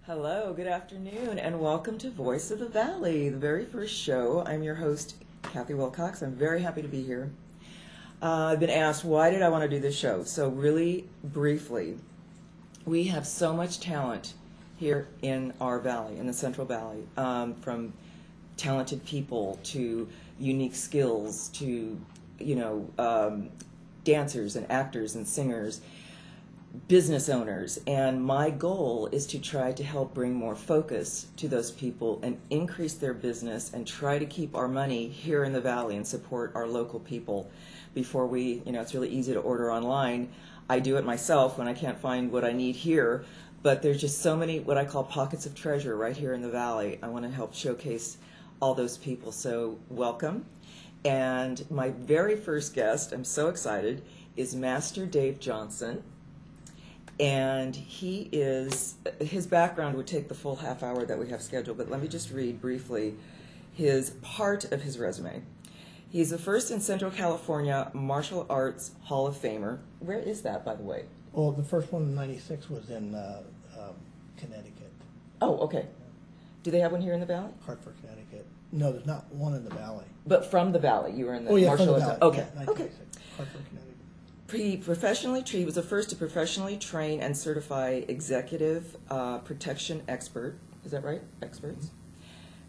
Hello, good afternoon, and welcome to Voice of the Valley, the very first show. I'm your host, Cathy Wilcox. I'm very happy to be here. I've been asked, why did I want to do this show? So really briefly, we have so much talent here in our valley, in the Central Valley, from talented people to unique skills to, dancers and actors and singers, business owners, and my goal is to try to help bring more focus to those people and increase their business and try to keep our money here in the valley and support our local people before we, it's really easy to order online. I do it myself when I can't find what I need here, but there's just so many what I call pockets of treasure right here in the valley. I want to help showcase all those people, so welcome. And my very first guest, I'm so excited, is Master Dave Johnson. And his background would take the full half hour that we have scheduled, but let me just read briefly his part of his resume. He's the first in Central California Martial Arts Hall of Famer. Where is that, by the way? Well, the first one in '96 was in Connecticut. Oh, okay. Do they have one here in the valley? Hartford, Connecticut. No, there's not one in the valley. But from the valley, you were in the Martial Martial Arts. Arts. Okay, yeah, okay. Hartford, Connecticut. He was the first to professionally train and certify executive protection expert. Is that right? Experts.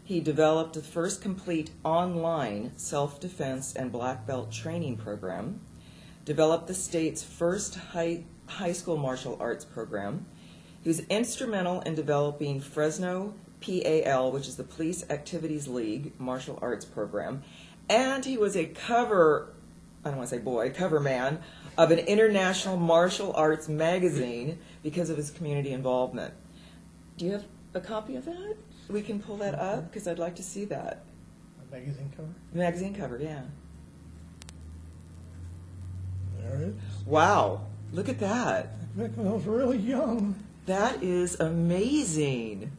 He developed the first complete online self-defense and black belt training program. Developed the state's first high school martial arts program. He was instrumental in developing Fresno PAL, which is the Police Activities League martial arts program, and he was a cover man of an international martial arts magazine because of his community involvement. Do you have a copy of that? We can pull that up because I'd like to see that. A magazine cover? Magazine cover, yeah. There it is. Wow, look at that. Back when I was really young. That is amazing.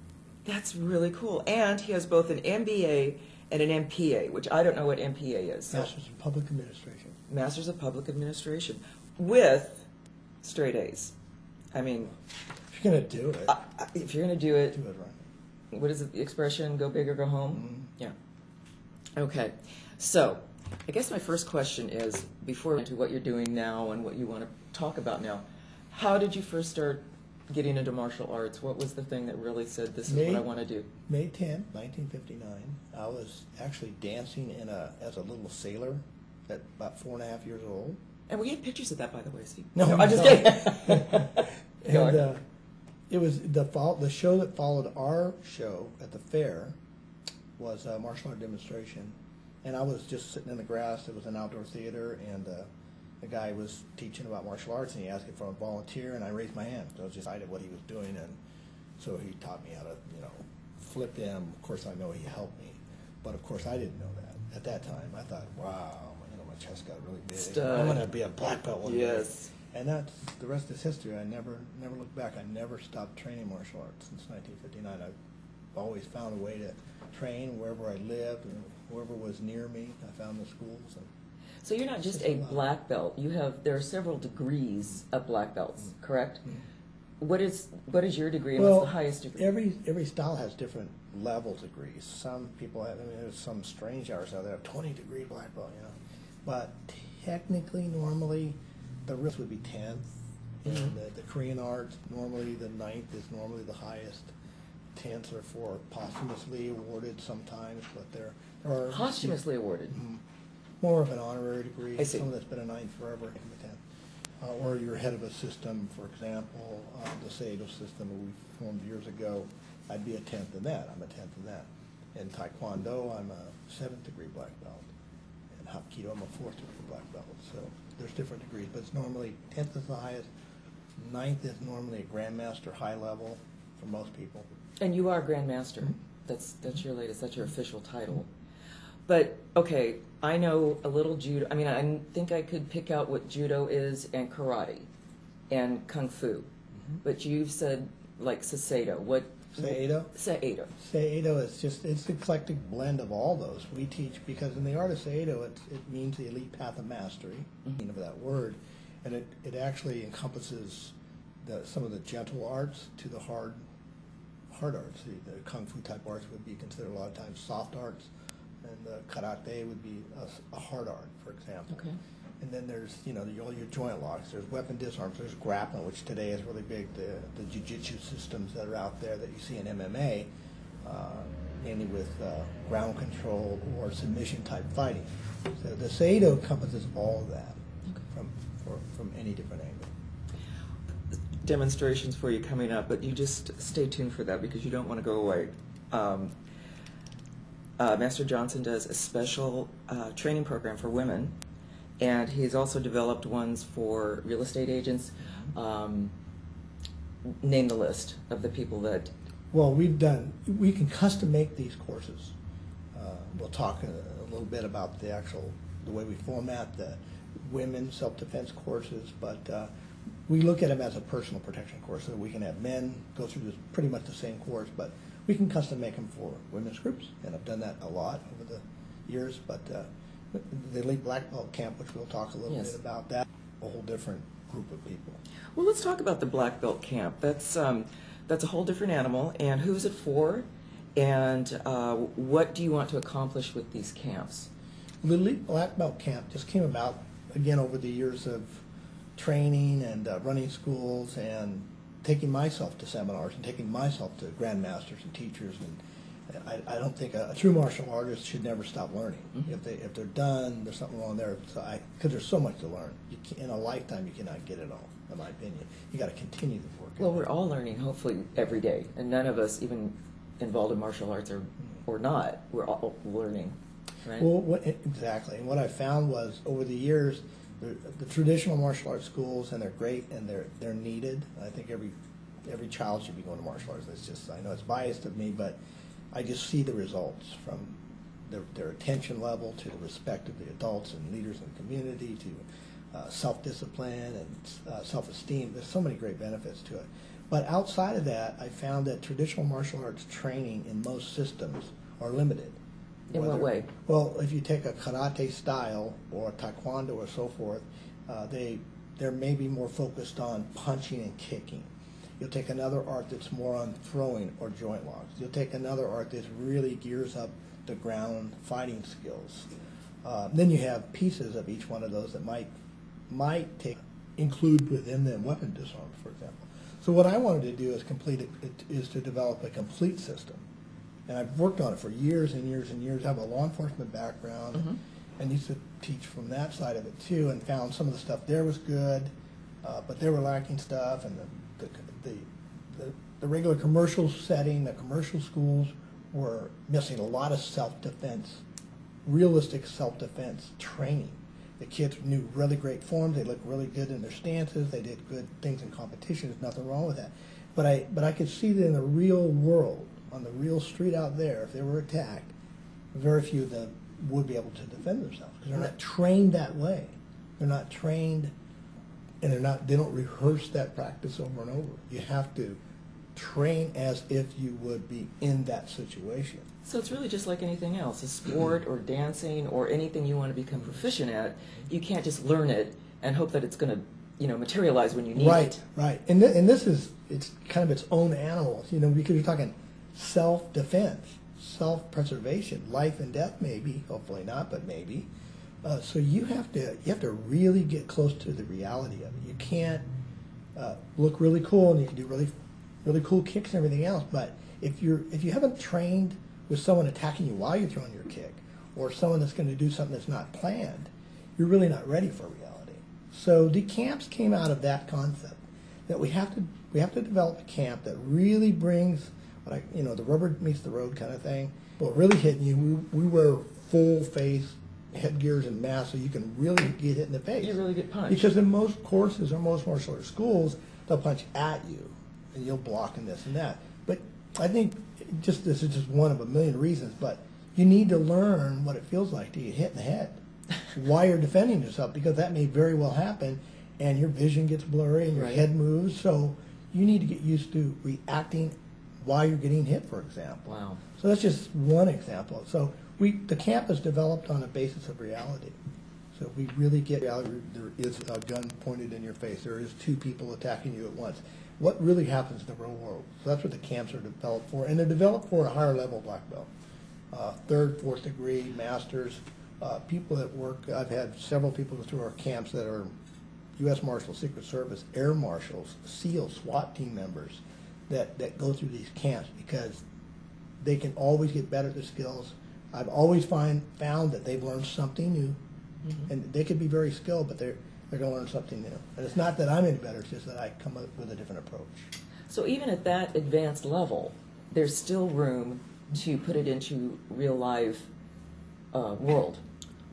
That's really cool. And he has both an MBA and an MPA, which I don't know what MPA is. So. Masters of Public Administration. Masters of Public Administration with straight A's. I mean, If you're going to do it, if you're going to do it, do it right. what is the expression, go big or go home? Mm-hmm. Yeah. Okay. So, I guess my first question is, before we get into what you're doing now and what you want to talk about now, how did you first start getting into martial arts? What was the thing that really said, this is what I want to do? May 10th, 1959, I was actually dancing as a little sailor at about 4.5 years old. And we had pictures of that, by the way, Steve. No, I'm just kidding. And it was the show that followed our show at the fair was a martial art demonstration, and I was just sitting in the grass. It was an outdoor theater, and the guy was teaching about martial arts, and he asked if I would volunteer, and I raised my hand. I was just excited what he was doing, and so he taught me how to, flip them. Of course, I know he helped me, but of course, I didn't know that at that time. I thought, wow, my chest got really big. Stud. I'm going to be a black belt one day. Yes. And that's the rest is history. I never looked back. I never stopped training martial arts since 1959. I've always found a way to train wherever I lived and whoever was near me. I found the schools. And So you're not just a black belt. There are several degrees of black belts, correct? Mm-hmm. What is your degree, and well, what's the highest degree? every style has different level degrees. Some people have. There's some strange artists out there have 20-degree black belt, But technically, normally, the risk would be 10th. Mm-hmm. And the Korean arts, normally the 9th is normally the highest. 10th are for posthumously awarded sometimes, but there are Posthumously awarded. more of an honorary degree. I see. Someone that's been a 9th forever can be 10th. Or you're head of a system, for example, the Seido system that we formed years ago. I'd be a 10th in that. I'm a 10th in that. In Taekwondo, I'm a 7th degree black belt. In Hapkido, I'm a 4th degree black belt. So there's different degrees, but it's normally 10th is the highest. 9th is normally a grandmaster high level for most people. And you are a grandmaster. Mm-hmm. That's your latest. That's your official title. But okay, I know a little judo. I mean, I think I could pick out what judo is and karate, and kung fu. But you've said like Seido. What? Seido? Seido. Seido is it's an eclectic blend of all those. We teach, because in the art of Seido, it means the elite path of mastery, meaning of that word, and it actually encompasses some of the gentle arts to the hard arts. The kung fu type arts would be considered a lot of times soft arts, and the karate would be a hard art, for example. Okay. And then there's, all your joint locks. There's weapon disarms. There's grappling, which today is really big. The jiu-jitsu systems that are out there that you see in MMA, mainly with ground control or submission type fighting. So the Seido encompasses all of that from any different angle. Demonstrations for you coming up, but you just stay tuned for that because you don't want to go away. Master Johnson does a special training program for women, and he's also developed ones for real estate agents. Name the list of the people that... Well, we can custom make these courses. We'll talk a little bit about the way we format the women's self-defense courses, but we look at them as a personal protection course, so we can have men go through this pretty much the same course, but we can custom make them for women's groups, and I've done that a lot over the years. But the Elite Black Belt Camp, which we'll talk a little bit about, that a whole different group of people. Well, let's talk about the Black Belt Camp. That's a whole different animal, and who's it for, and what do you want to accomplish with these camps? The Elite Black Belt Camp just came about, again, over the years of training and running schools and taking myself to seminars and taking myself to grandmasters and teachers. And I don't think a true martial artist should never stop learning. Mm-hmm. If they're done, there's something wrong there. Because there's so much to learn. In a lifetime, you cannot get it all, in my opinion. You got to continue the work. Well, we're all learning, hopefully, every day. And none of us, even involved in martial arts or not, we're all learning. Right? Well, exactly. And what I found was, over the years, the traditional martial arts schools, and they're great and they're needed. I think every child should be going to martial arts. It's just, I know it's biased of me, but I just see the results from their attention level to the respect of the adults and leaders in the community to self-discipline and self-esteem. There's so many great benefits to it. But outside of that, I found that traditional martial arts training in most systems are limited. In what way? Well, if you take a karate style or a taekwondo or so forth, they're maybe more focused on punching and kicking. You'll take another art that's more on throwing or joint locks. You'll take another art that really gears up the ground fighting skills. Then you have pieces of each one of those that might include within them weapon disarms, for example. So what I wanted to do is to develop a complete system. And I've worked on it for years and years and years. I have a law enforcement background and used to teach from that side of it too, and found some of the stuff there was good, but they were lacking stuff, and the regular commercial setting, the commercial schools were missing a lot of self-defense, realistic self-defense training. The kids knew really great forms. They looked really good in their stances. They did good things in competition. There's nothing wrong with that. But I could see that in the real world, on the real street out there, if they were attacked, very few of them would be able to defend themselves because they're not trained that way. They're not trained, and they don't rehearse that practice over and over. You have to train as if you would be in that situation. So it's really just like anything else, a sport or dancing or anything you want to become proficient at. You can't just learn it and hope that it's going to materialize when you need it. Right. And this is, it's kind of its own animal, because you're talking self-defense, self-preservation, life and death maybe, hopefully not, but maybe. So you have to really get close to the reality of it. You can't look really cool, and you can do really, really cool kicks and everything else, but if you haven't trained with someone attacking you while you're throwing your kick, or someone that's going to do something that's not planned, you're really not ready for reality. So the camps came out of that concept, that we have to develop a camp that really brings the rubber meets the road kind of thing. But really hitting you, we wear full face headgears and masks so you can really get hit in the face. You really get punched. Because in most courses or most martial arts schools, they'll punch at you, and you'll block and this and that. But I think this is just one of a million reasons, but you need to learn what it feels like to get hit in the head while you're defending yourself, because that may very well happen, and your vision gets blurry and your head moves. So you need to get used to reacting while you're getting hit, for example. Wow. So that's just one example. So the camp is developed on a basis of reality. So we really get reality. There is a gun pointed in your face. There is two people attacking you at once. what really happens in the real world. So that's what the camps are developed for, and they're developed for a higher level black belt, third, fourth degree, masters, people that work. I've had several people go through our camps that are U.S. Marshals, Secret Service, Air Marshals, SEALs, SWAT team members that go through these camps because they can always get better at their skills. I've always found that they've learned something new, and they could be very skilled, but they're going to learn something new. And it's not that I'm any better; it's just that I come up with a different approach. So even at that advanced level, there's still room to put it into real life world.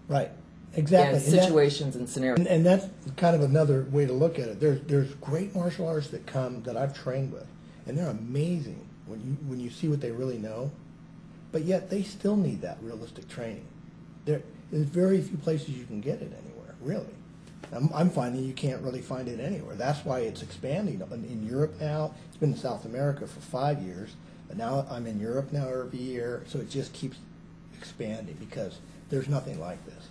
Right. Exactly. And situations and scenarios. And that's kind of another way to look at it. There's great martial artists that come that I've trained with, and they're amazing when you see what they really know. But yet they still need that realistic training. There's very few places you can get it anywhere, really. I'm finding you can't really find it anywhere. That's why it's expanding. In Europe now, it's been in South America for 5 years, but now I'm in Europe now every year, so it just keeps expanding because there's nothing like this,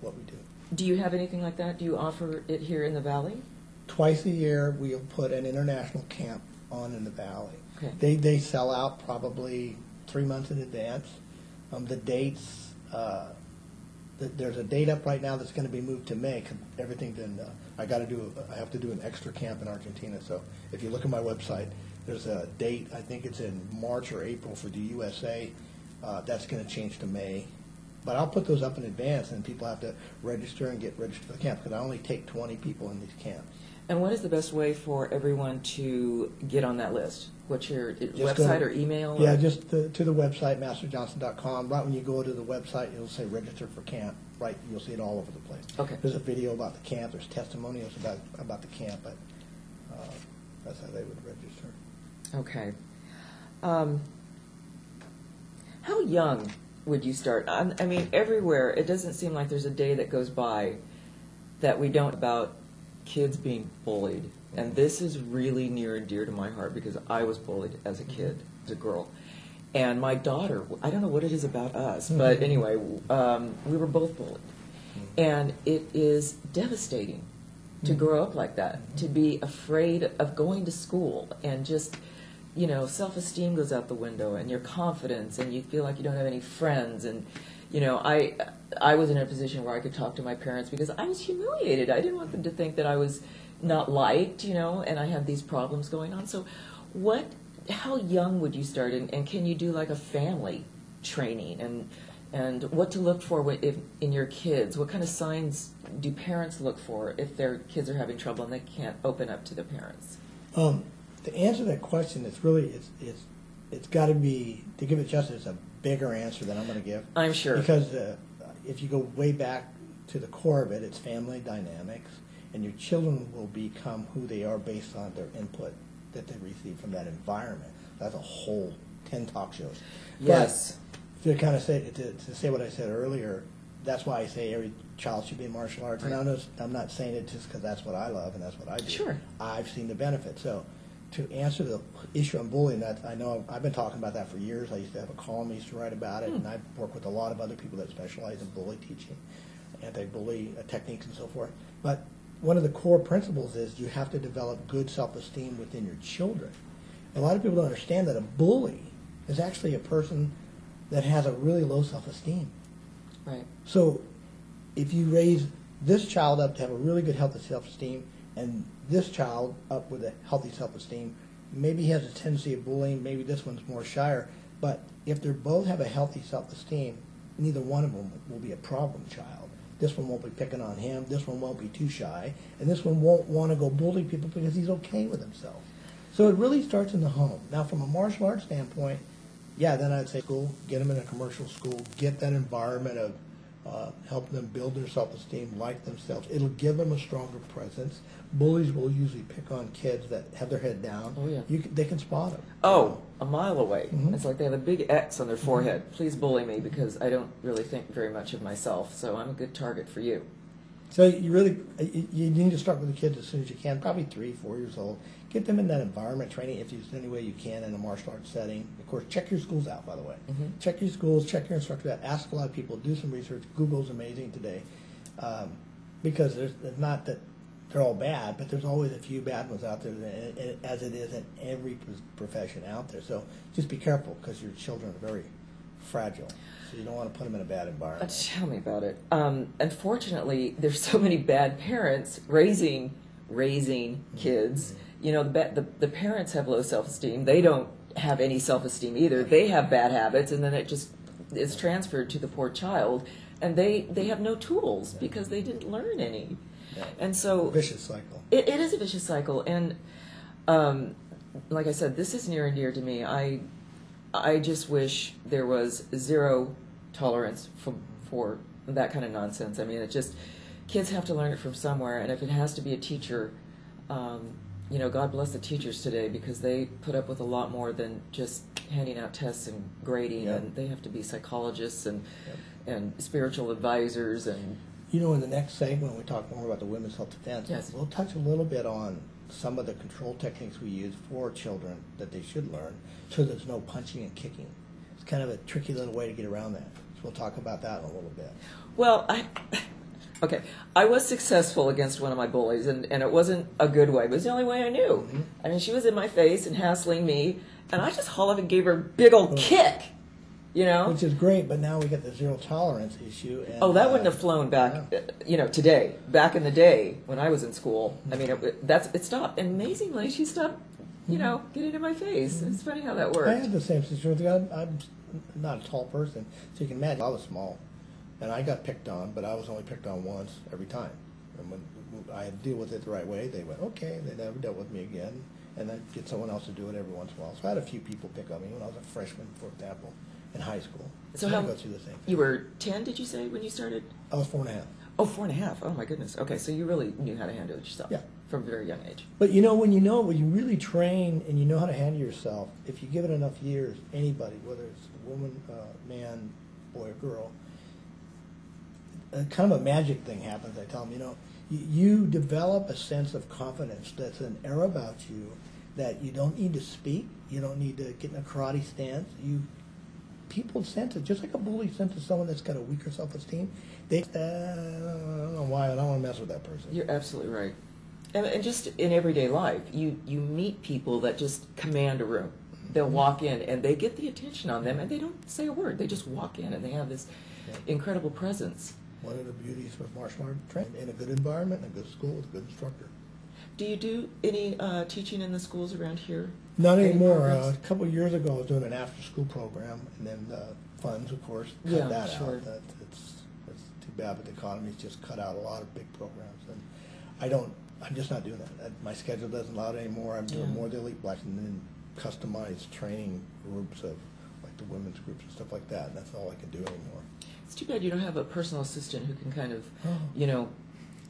what we do. Do you have anything like that? Do you offer it here in the Valley? Twice a year, we'll put an international camp on in the Valley. Okay. They sell out probably 3 months in advance. The dates, there's a date up right now that's going to be moved to May. Cause everything's in. I have to do an extra camp in Argentina. So if you look at my website, there's a date. I think it's in March or April for the USA. That's going to change to May. But I'll put those up in advance, and people have to register and get registered for the camp because I only take 20 people in these camps. And what is the best way for everyone to get on that list? What's your website or email? Yeah, just to the website, masterjohnson.com. Right when you go to the website, it'll say register for camp. Right, you'll see it all over the place. Okay. There's a video about the camp. There's testimonials about the camp, but that's how they would register. Okay. How young would you start? I mean, everywhere, it doesn't seem like there's a day that goes by that we don't about kids being bullied. And this is really near and dear to my heart because I was bullied as a kid, as a girl. And my daughter, I don't know what it is about us, but anyway, we were both bullied. And it is devastating to grow up like that, to be afraid of going to school and just, you know, self-esteem goes out the window and your confidence and you feel like you don't have any friends. And, you know, I was in a position where I could talk to my parents because I was humiliated. I didn't want them to think that I was not liked, you know, and I had these problems going on. So how young would you start, and can you do like a family training and what to look for in your kids? What kind of signs do parents look for if their kids are having trouble and they can't open up to their parents? To answer that question, it's got to be, to give it justice, it's a bigger answer than I'm going to give. I'm sure. Because if you go way back to the core of it, it's family dynamics, and your children will become who they are based on their input that they receive from that environment. That's a whole 10 talk shows. Yes. But to kind of say what I said earlier, that's why I say every child should be in martial arts. Right. And I'm not saying it just because that's what I love and that's what I do. Sure. I've seen the benefit. So to answer the issue on bullying, I know I've been talking about that for years. I used to have a column, I used to write about it, and I've worked with a lot of other people that specialize in bully teaching, anti-bully techniques and so forth. But one of the core principles is you have to develop good self-esteem within your children. A lot of people don't understand that a bully is actually a person that has a really low self-esteem. Right. So if you raise this child up to have a really good healthy self-esteem and this child up with a healthy self-esteem, maybe he has a tendency of bullying, maybe this one's more shyer, but if they both have a healthy self-esteem, neither one of them will be a problem child. This one won't be picking on him, this one won't be too shy, and this one won't want to go bully people because he's okay with himself. So it really starts in the home. Now, from a martial arts standpoint, yeah, then I'd say school, get them in a commercial school, get that environment of helping them build their self-esteem, like themselves. It'll give them a stronger presence. Bullies will usually pick on kids that have their head down. Oh, yeah. They can spot them. Oh, a mile away. Mm-hmm. It's like they have a big X on their forehead. Please bully me because I don't really think very much of myself, so I'm a good target for you. So you need to start with the kids as soon as you can, probably 3, 4 years old. Get them in that environment training if there's any way you can in a martial arts setting. Of course, check your schools out, by the way. Mm-hmm. Check your schools, check your instructors out. Ask a lot of people. Do some research. Google's amazing today because there's they're all bad, but there's always a few bad ones out there, as it is in every profession out there. So just be careful, because your children are very fragile. So you don't want to put them in a bad environment. Tell me about it. Unfortunately, there's so many bad parents raising kids. You know, the parents have low self-esteem. They don't have any self-esteem either. They have bad habits, and then it just is transferred to the poor child, and they have no tools because they didn't learn any. Yeah. And so Vicious cycle. It is a vicious cycle, and like I said, this is near and dear to me. I just wish there was zero tolerance for that kind of nonsense. I mean, it just, kids have to learn it from somewhere, and if it has to be a teacher, you know, God bless the teachers today, because they put up with a lot more than just handing out tests and grading, and they have to be psychologists and spiritual advisors. And you know, in the next segment, when we talk more about the women's self-defense, Yes. we'll touch a little bit on some of the control techniques we use for children that they should learn, so there's no punching and kicking. It's kind of a tricky little way to get around that. So we'll talk about that in a little bit. Well, okay, I was successful against one of my bullies, and it wasn't a good way. It was the only way I knew. Mm-hmm. I mean, she was in my face and hassling me, and I just hauled up and gave her a big old kick, you know? Which is great, but now we get the zero tolerance issue. And, Oh, that wouldn't have flown back, you know, today. Back in the day when I was in school, I mean, it stopped. And amazingly, she stopped, you know, getting in my face. It's funny how that worked. I had the same situation. I'm not a tall person, so you can imagine I was small, and I got picked on, but I was only picked on once every time. And when I had to deal with it the right way, they went, okay, they never dealt with me again, and I'd get someone else to do it every once in a while. So I had a few people pick on me when I was a freshman, for example, in high school. So I how, go through the thing. you were 10, did you say, when you started? I was 4.5. Oh, 4.5. Oh, my goodness. Okay, so you really knew how to handle it yourself. Yeah. From a very young age. But you know, when you really train and you know how to handle yourself, if you give it enough years, anybody, whether it's a woman, man, boy, or girl, kind of a magic thing happens. I tell them, you know, you develop a sense of confidence that's an air about you that you don't need to speak, you don't need to get in a karate stance. People sense it, just like a bully senses someone that's got a weaker self-esteem. They, I don't know why, I don't want to mess with that person. You're absolutely right. And just in everyday life, you meet people that just command a room. They'll walk in and they get the attention on them, and they don't say a word. They just walk in and they have this incredible presence. One of the beauties of martial art training, in a good environment, in a good school with a good instructor. Do you do any teaching in the schools around here? Not Any anymore. programs? A couple of years ago, I was doing an after-school program, and then funds, of course, cut that sure. out. It's too bad, but the economy's just cut out a lot of big programs, and I'm just not doing that. My schedule doesn't allow it anymore. I'm doing more of the elite blacks and then customized training groups of, like the women's groups and stuff like that, and that's all I can do anymore. It's too bad you don't have a personal assistant who can kind of, Oh. you know,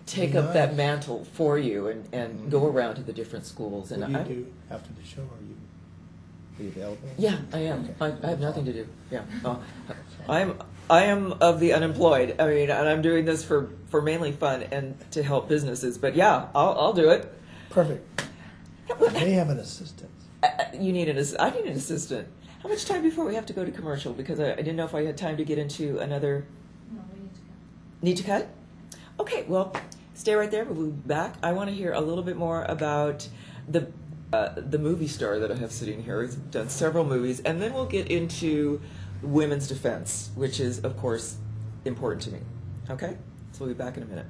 take Be up that nice. mantle for you and go around to the different schools. And What do you do after the show? Are you available? Yeah, I am. Okay. I have nothing to do. Yeah, I am of the unemployed. I mean, and I'm doing this for mainly fun and to help businesses. But yeah, I'll do it. Perfect. They have an assistant. You need I need an assistant. How much time before we have to go to commercial? Because I didn't know if I had time to get into another. No, we need to go. Need to cut? Okay, well, stay right there. We'll be back. I want to hear a little bit more about the movie star that I have sitting here. He's done several movies, and then we'll get into women's defense, which is, of course, important to me. Okay? So we'll be back in a minute.